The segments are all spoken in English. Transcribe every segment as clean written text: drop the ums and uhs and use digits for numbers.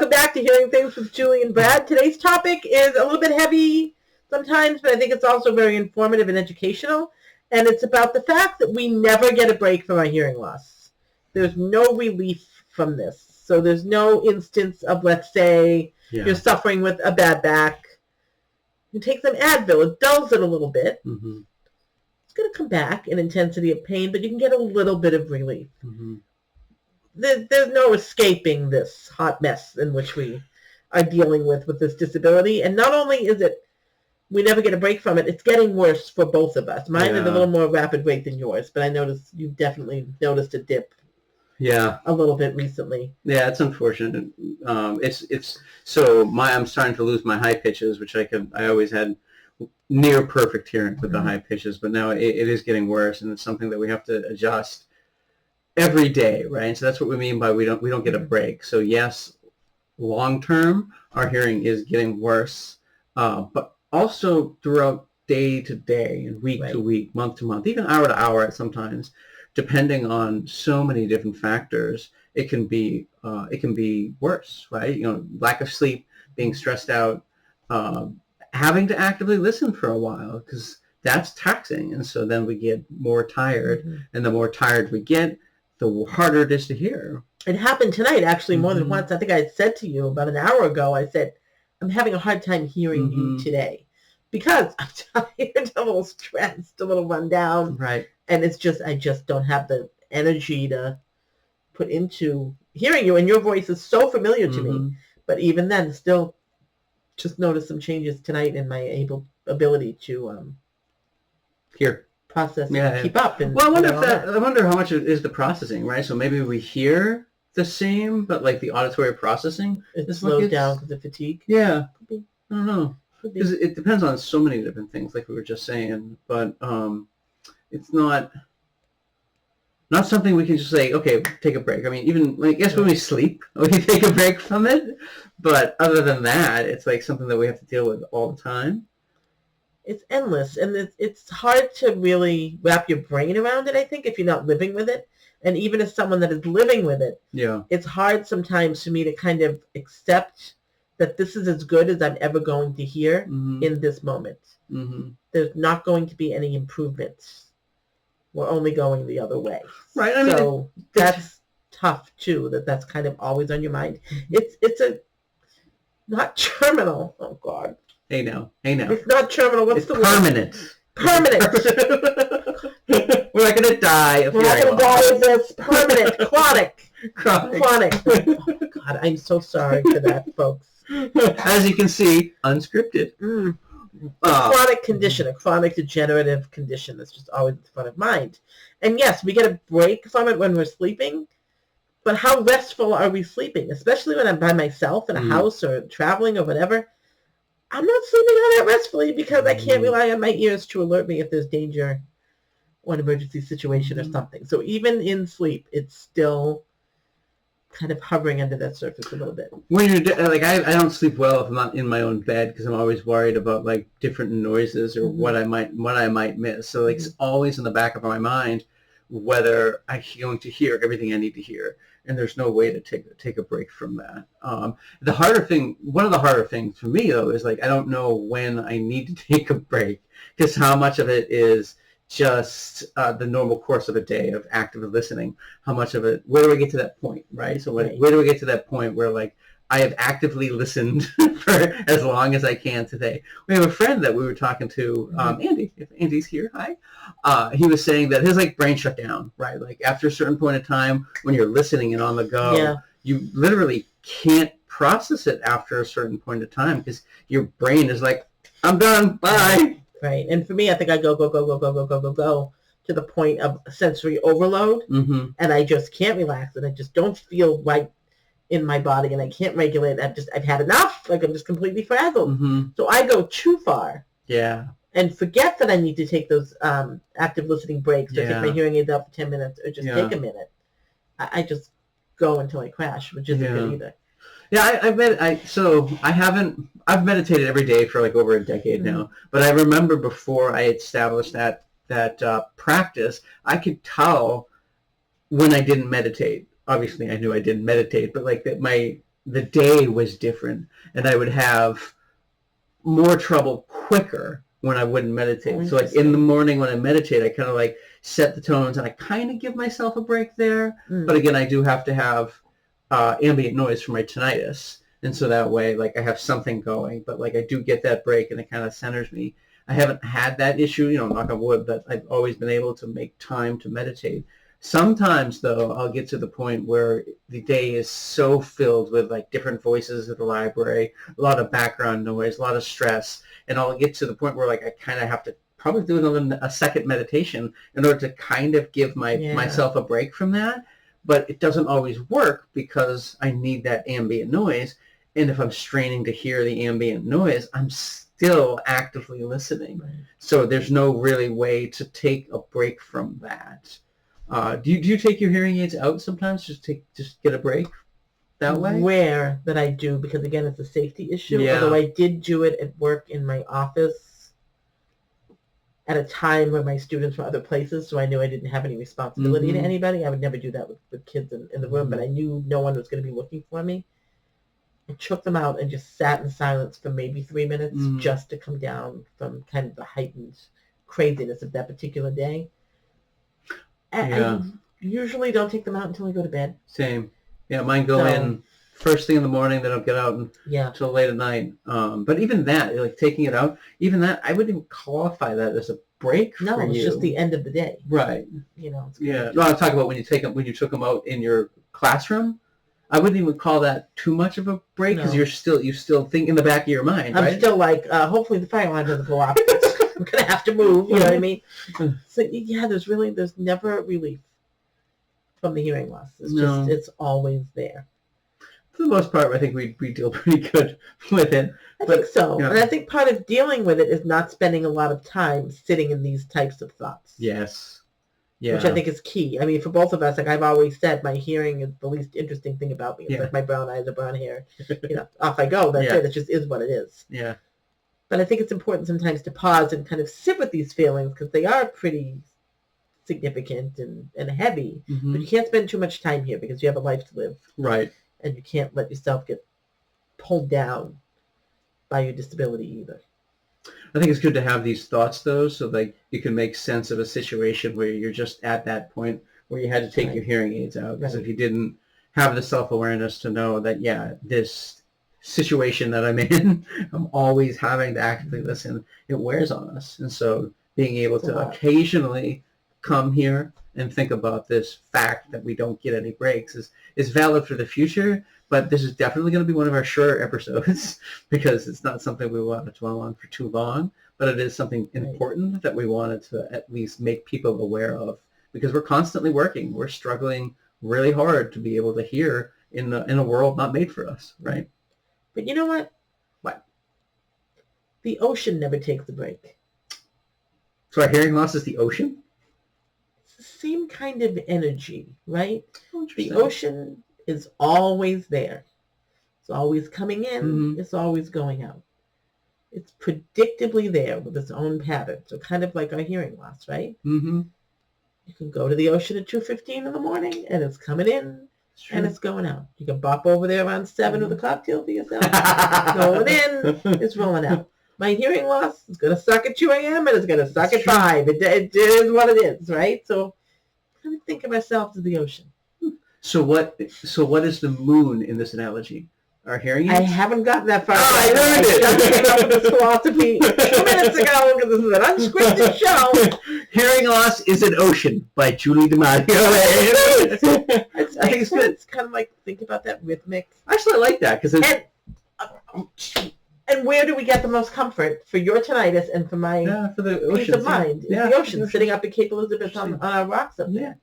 Welcome back to Hearing Things with Julie and Brad. Today's topic is a little bit heavy sometimes, but I think it's also very informative and educational. And it's about the fact that we never get a break from our hearing loss. There's no relief from this. So there's no instance of, let's say, you're suffering with a bad back. You take some Advil. It dulls it a little bit. Mm-hmm. It's going to come back in intensity of pain, but you can get a little bit of relief. Mm-hmm. There's no escaping this hot mess in which we are dealing with this disability. And not only is it, we never get a break from it, it's getting worse for both of us. Mine is a little more rapid rate than yours, but I noticed you've definitely noticed a dip. Yeah, a little bit recently. Yeah, it's unfortunate. It's so I'm starting to lose my high pitches, which I always had near perfect hearing with the high pitches, but now it is getting worse, and it's something that we have to adjust every day, right? And so that's what we mean by we don't get a break. So yes, long term, our hearing is getting worse, but also throughout day to day and week to week, month to month, even hour to hour sometimes, depending on so many different factors, it can be worse, right? Lack of sleep, being stressed out, having to actively listen for a while because that's taxing, and so then we get more tired, and the more tired we get, the harder it is to hear. It happened tonight, actually, more than once. I think I had said to you about an hour ago, I said, I'm having a hard time hearing you today because I'm tired, a little stressed, a little run down. Right. And it's just, I just don't have the energy to put into hearing you. And your voice is so familiar to me. But even then, still just noticed some changes tonight in my ability to hear. Process and keep up. And, well, I wonder how much it is the processing, right? So maybe we hear the same, but like the auditory processing is slowed down because of fatigue. Yeah, could be. I don't know, because it depends on so many different things, like we were just saying. But it's not something we can just say, okay, take a break. I mean, even when we sleep, we take a break from it. But other than that, it's like something that we have to deal with all the time. It's endless, and it's hard to really wrap your brain around it, I think, if you're not living with it. And even as someone that is living with it, it's hard sometimes for me to kind of accept that this is as good as I'm ever going to hear in this moment. There's not going to be any improvements. We're only going the other way. Right. I mean, so that's tough, too, that's kind of always on your mind. It's a not terminal. Oh, God. Hey now. It's not terminal. What's the permanent. Word? Permanent. We're not going to die. We're not going to die of this. Permanent. Chronic. Oh, God, I'm so sorry for that, folks. As you can see, unscripted. A chronic condition, a chronic degenerative condition that's just always in front of mind. And yes, we get a break from it when we're sleeping, but how restful are we sleeping? Especially when I'm by myself in a house or traveling or whatever. I'm not sleeping all that restfully because I can't rely on my ears to alert me if there's danger or an emergency situation or something. So even in sleep, it's still kind of hovering under that surface a little bit. When you're I don't sleep well if I'm not in my own bed because I'm always worried about like different noises or what I might miss. So like it's always in the back of my mind whether I'm going to hear everything I need to hear. And there's no way to take a break from that. One of the harder things for me though is like I don't know when I need to take a break because how much of it is just the normal course of a day of active listening. How much of it? Where do I get to that point, right? So where do I get to that point where like I have actively listened for as long as I can today? We have a friend that we were talking to, Andy. If Andy's here, hi. He was saying that his like brain shut down, right? Like after a certain point of time, when you're listening and on the go, you literally can't process it after a certain point of time because your brain is like, I'm done, bye. Right. And for me, I think I go to the point of sensory overload, and I just can't relax, and I just don't feel right in my body, and I can't regulate. I've had enough. Like I'm just completely frazzled. So I go too far. Yeah. And forget that I need to take those active listening breaks, or take my hearing aids out for 10 minutes, or just take a minute. I just go until I crash, which isn't good either. Yeah, I've meditated every day for like over a decade now, but I remember before I established that practice, I could tell when I didn't meditate. Obviously, I knew I didn't meditate, but like that my the day was different, and I would have more trouble quicker when I wouldn't meditate. So like in the morning when I meditate, I kind of like set the tones and I kind of give myself a break there. But again, I do have to have ambient noise for my tinnitus. And so that way, like I have something going, but like I do get that break and it kind of centers me. I haven't had that issue, knock on wood, but I've always been able to make time to meditate. Sometimes, though, I'll get to the point where the day is so filled with like different voices at the library, a lot of background noise, a lot of stress, and I'll get to the point where like I kind of have to probably do a second meditation in order to kind of give myself a break from that. But it doesn't always work because I need that ambient noise, and if I'm straining to hear the ambient noise, I'm still actively listening. Right. So there's no really way to take a break from that. Do you take your hearing aids out sometimes? Just get a break that way? Rare that I do, because again, it's a safety issue. Although I did do it at work in my office at a time when my students were other places, so I knew I didn't have any responsibility to anybody. I would never do that with kids in the room, but I knew no one was going to be looking for me. I took them out and just sat in silence for maybe 3 minutes just to come down from kind of the heightened craziness of that particular day. I usually don't take them out until I go to bed. Same. Yeah, mine go in first thing in the morning, then I'll get out until late at night. But even that, like taking it out, even that, I wouldn't even qualify that as a break for you. No, it's just the end of the day. Right. It's No, I'm talking about when you took them out in your classroom. I wouldn't even call that too much of a break because you still think in the back of your mind, right? I'm still like, hopefully the fire alarm doesn't go off. I'm going to have to move, you know what I mean? So, yeah, there's never relief from the hearing loss. It's always there. For the most part, I think we deal pretty good with it. I think so. And I think part of dealing with it is not spending a lot of time sitting in these types of thoughts. Yes. Yeah. Which I think is key. I mean, for both of us, like I've always said, my hearing is the least interesting thing about me. It's like my brown eyes or brown hair. Off I go. That's it. It just is what it is. Yeah. But I think it's important sometimes to pause and kind of sit with these feelings because they are pretty significant and heavy. But you can't spend too much time here because you have a life to live. Right. And you can't let yourself get pulled down by your disability either. I think it's good to have these thoughts, though, so like you can make sense of a situation where you're just at that point where you had to take your hearing aids out. Because if you didn't have the self-awareness to know that, this situation that I'm in, I'm always having to actively listen, it wears on us. And so being able to occasionally come here and think about this fact that we don't get any breaks is valid for the future, but this is definitely going to be one of our shorter episodes because it's not something we want to dwell on for too long, but it is something important that we wanted to at least make people aware of because we're constantly working. We're struggling really hard to be able to hear in a world not made for us, right? But you know what? What? The ocean never takes a break. So our hearing loss is the ocean? It's the same kind of energy, right? The ocean is always there. It's always coming in. It's always going out. It's predictably there with its own pattern. So kind of like our hearing loss, right? You can go to the ocean at 2:15 in the morning and it's coming in. And it's going out. You can bop over there around 7 with a cocktail for yourself. Going in, it's rolling out. My hearing loss is going to suck at 2 a.m. and it's going to suck at 5. It is what it is, right? So kind of think of ourselves as the ocean. So what is the moon in this analogy? Our hearing aids? I haven't gotten that far. I heard it. I just came up with this philosophy 2 minutes ago because this is an unscripted show. Hearing Loss is an Ocean by Julie DiMaggio. I think it's good. It's kind of like, think about that rhythmic. Actually, I like that. And where do we get the most comfort for your tinnitus and for my for the peace of mind? Yeah. The ocean, sitting up at Cape Elizabeth on our rocks up there.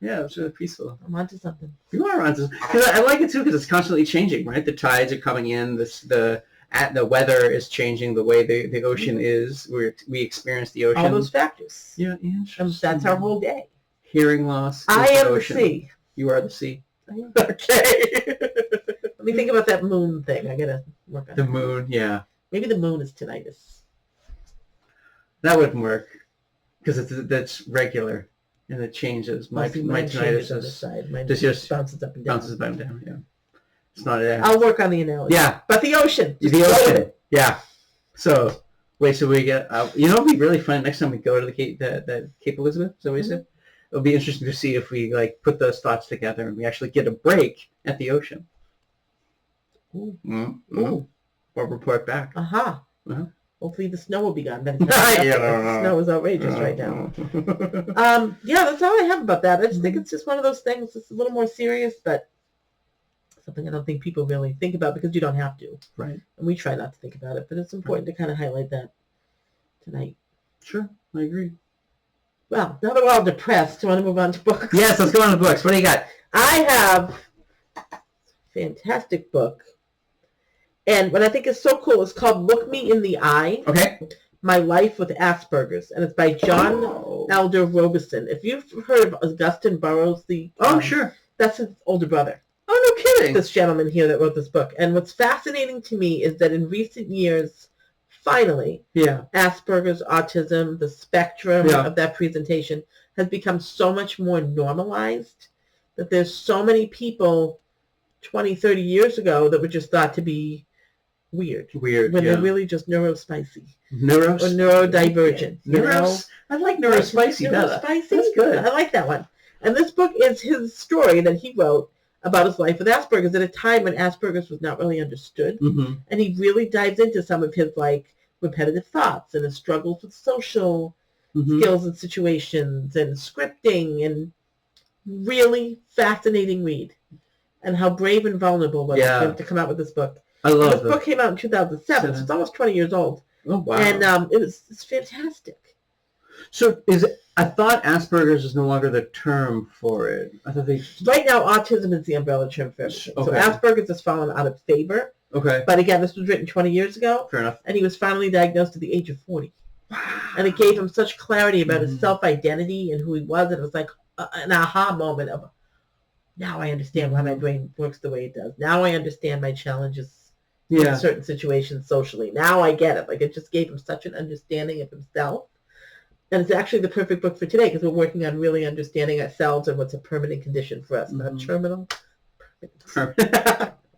Yeah, it's really peaceful. I'm onto something. You are onto something. Because I like it too because it's constantly changing, right? The tides are coming in. The weather is changing. The way the ocean is. We experience the ocean. All those factors. Yeah, interesting. That's our whole day. Hearing loss. I am the sea. You are the sea. Okay. Let me think about that moon thing. I gotta work on the moon. Yeah. Maybe the moon is tinnitus. That wouldn't work because that's regular. And it changes. My tinnitus changes on the side. Mine just bounces up and down. Bounces up and down, yeah. It's not an I'll work on the analogy. Yeah. But the ocean. The ocean. Yeah. So, wait, so we get, it'll be really fun next time we go to the Cape Elizabeth, is that what you said? It'll be interesting to see if we, like, put those thoughts together and we actually get a break at the ocean. Ooh. Ooh. Or report back. Uh-huh. Uh-huh. Hopefully the snow will be gone. The snow is outrageous right now. Yeah, that's all I have about that. I just think it's just one of those things. It's a little more serious, but something I don't think people really think about because you don't have to. Right. And we try not to think about it, but it's important to kind of highlight that tonight. Sure, I agree. Well, now that we're all depressed, do you want to move on to books? Yes, let's go on to books. What do you got? I have a fantastic book. And what I think is so cool is called Look Me in the Eye. Okay. My Life with Asperger's. And it's by John Elder Robison. If you've heard of Augustine Burroughs, sure. That's his older brother. Oh, no kidding. This gentleman here that wrote this book. And what's fascinating to me is that in recent years, finally, Asperger's, autism, the spectrum of that presentation has become so much more normalized that there's so many people 20, 30 years ago that were just thought to be weird. When they're really just neurospicy. Or neurodivergent. I like neurospicy better. Neurospicy? That's good. I like that one. And this book is his story that he wrote about his life with Asperger's at a time when Asperger's was not really understood. Mm-hmm. And he really dives into some of his repetitive thoughts and his struggles with social skills and situations and scripting, and really fascinating read. And how brave and vulnerable was it to come out with this book. I love it. This book came out in 2007, so it's almost 20 years old. Oh, wow. And it's fantastic. So I thought Asperger's is no longer the term for it. I thought Right now, autism is the umbrella term for everything. Okay. So Asperger's has fallen out of favor. Okay. But again, this was written 20 years ago. Fair enough. And he was finally diagnosed at the age of 40. Wow. And it gave him such clarity about his self-identity and who he was. And it was like an aha moment of, now I understand why my brain works the way it does. Now I understand my challenges in certain situations socially. Now I get it. Like, it just gave him such an understanding of himself. And it's actually the perfect book for today because we're working on really understanding ourselves and what's a permanent condition for us, not terminal.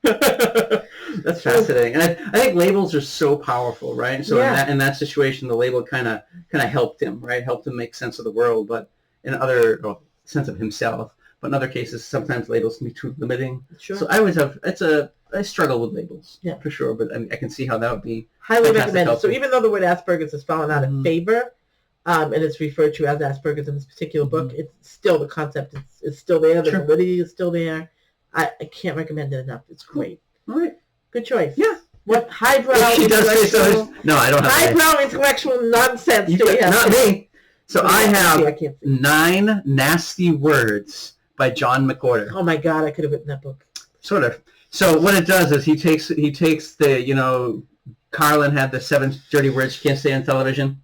That's fascinating. And I think labels are so powerful, right? So in that situation, the label kind of helped him, right? Helped him make sense of the world, but sense of himself. But in other cases, sometimes labels can be too limiting. Sure. So I struggle with labels, for sure. But I can see how that would be highly recommended. So even though the word Asperger's has fallen out of favor, and it's referred to as Asperger's in this particular book, it's still the concept. It's still there. The validity is still there. I can't recommend it enough. It's great. All right. Good choice. Yeah. What highbrow intellectual... No, I don't have highbrow intellectual nonsense do we have? Not me. So I have 9 Nasty Words by John McWhorter. Oh my God, I could have written that book. Sort of. So what it does is he takes the, Carlin had the 7 dirty words you can't say on television,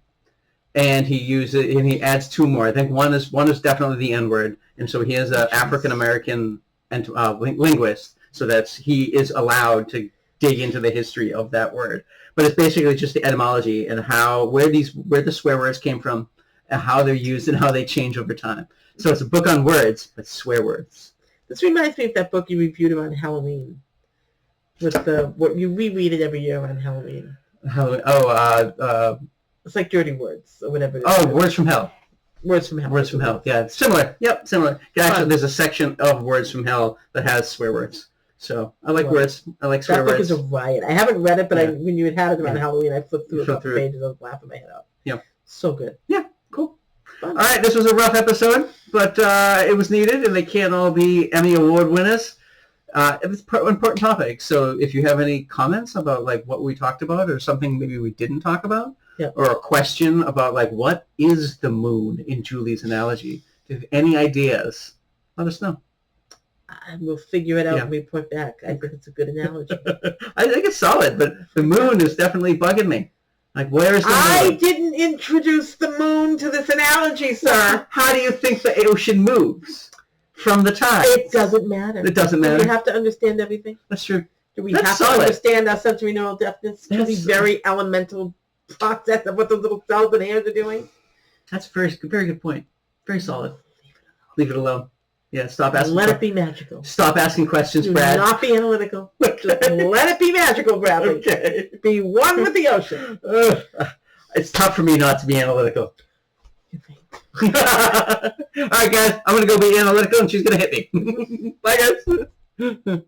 and he adds 2 more. I think one is definitely the N-word, and so he is an African American linguist, so he is allowed to dig into the history of that word. But it's basically just the etymology and where the swear words came from, and how they're used and how they change over time. So it's a book on words, but swear words. This reminds me of that book you reviewed around Halloween. You reread it every year around Halloween. It's like Dirty Words or whatever it is. Oh, Words from Hell. Words from Hell. Words from Hell. Yeah, similar. Yep, similar. Actually, there's a section of Words from Hell that has swear words. So I like words. I like swear words. That book is a riot. I haven't read it, but when you had it around Halloween, I flipped through a couple pages. I was laughing my head off. Yeah. So good. Yeah, cool. Fun. All right, this was a rough episode, but it was needed, and they can't all be Emmy Award winners. It was an important topic. So if you have any comments about what we talked about, or something maybe we didn't talk about, or a question about what is the moon in Julie's analogy, if you have any ideas, let us know. We'll figure it out and report back. I think it's a good analogy. I think it's solid, but the moon is definitely bugging me. Where is the moon? I didn't introduce the moon to this analogy, sir. How do you think the ocean moves? From the tide. It doesn't matter. It doesn't matter. Do we have to understand everything? That's true. Do we have to understand our sensory neural deafness to the very elemental process of what those little cells and hairs are doing? That's a very good point. Very solid. Leave it alone. Yeah, stop asking. Let it be magical. Stop asking questions, Do Brad. not be analytical. Just let it be magical, Bradley. Okay. Be one with the ocean. It's tough for me not to be analytical. All right, guys, I'm going to go be analytical, and she's going to hit me. Bye, guys.